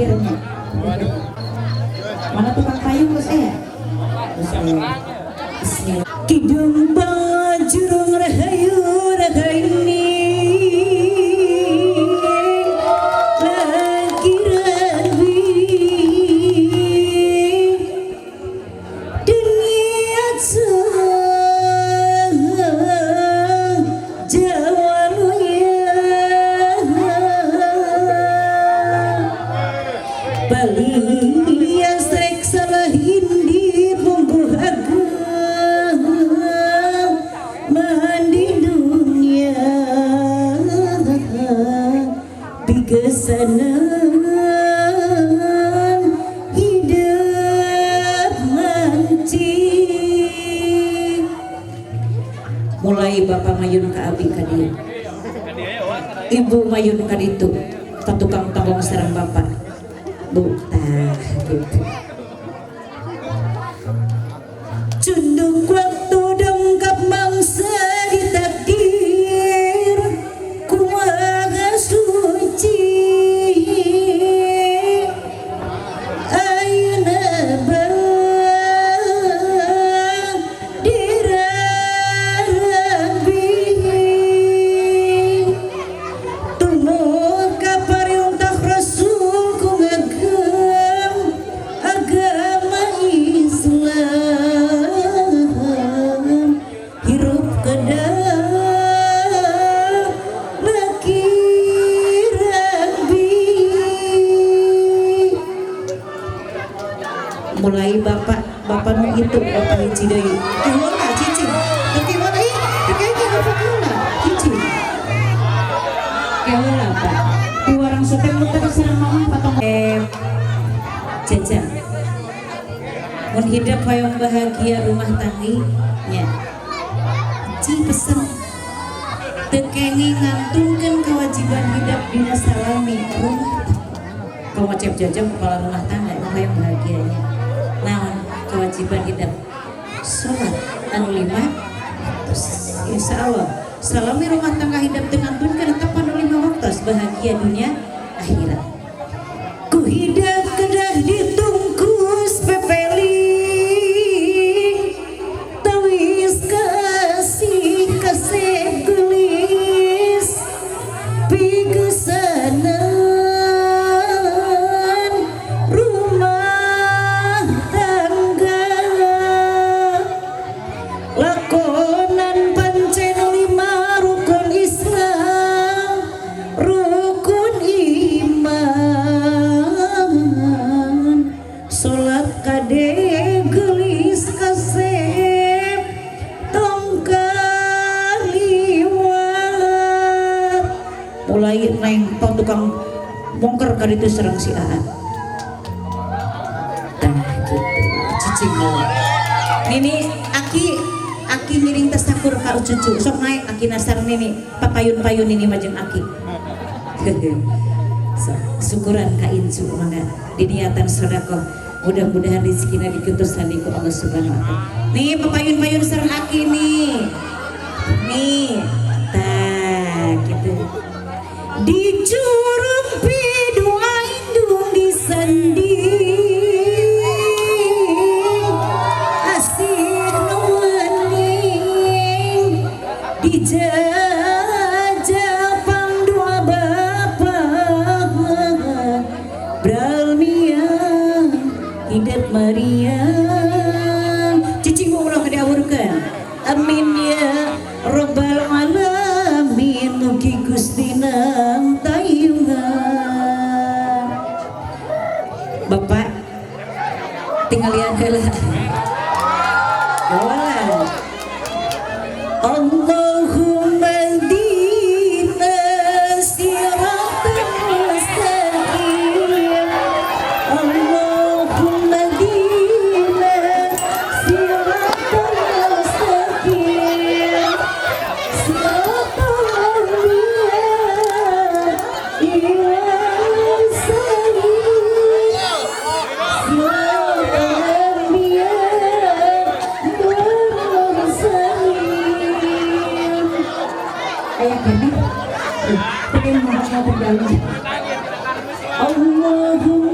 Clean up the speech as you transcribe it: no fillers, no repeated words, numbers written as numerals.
akhirnya. Mana tukang payung bos ya? Bismillah. Kidung bajurung rahayu rahayuni lagi rabi dunia jawaluya balian strek salah hindi pembuhaga mandi dunia bigesanan hidup manci mulai bapak mayun ke abi kadia ibu mayun ka ditu ka tukang tabong sareng bapak bu tah gitu cundung waktu dongkap mangsa di takdir kumaha suci ayeuna dirarabi tumuh ka parintah Rasul ku ngagem agama Islam hirup kedah laki rabi mulai bapak nu itu bapak hiji deui gimana cici tapi mana ih kayaknya apa kena cici kayak apa di warang setem muter sareng mama patong jajan mun hidup hoyong bahagia rumah tangginya ci pesen tekengi ngantungkan kewajiban hidup dina salami rumah kau ngecep jajan kepala rumah tangga hoyong bahagianya naon kewajiban hidup sholat anu 5 insya Allah salami rumah tangga hidup dengan tunkan tepan 5 waktu bahagia dunia akhirat ku hidup kedah ditungkus pepeli tawis kasih kasih gelis pigesanan rumah tangga lakonan pancen 5 rukun Islam rukun iman sholat kade gelis kasep tongkaliwat mulai neng tukang bongkar ka ditu sareng si Aan tah gitu cicing nini aki ngiring tasakur ka cucu sok naik aki nasar nini papayun-payun ini majeng aki so, syukuran ka insu mangga diniatan sedekah mudah-mudahan rezekina dikutuskan ku Allah Subhanahu wa taala nih papayun-payun sareng aki nih tah gitu di curug pidua indung di sandi asih nuwening di jajapang dua bapak bralmian hidup Maryam cicing umroh diawurkeun amin ya rabbal alamin mugi Gusti nang tayungan bapak tinggal lihat heula kawalan Allahumma hdina siratal mustaqim Allahumma hdina siratal mustaqim siratal Allahumma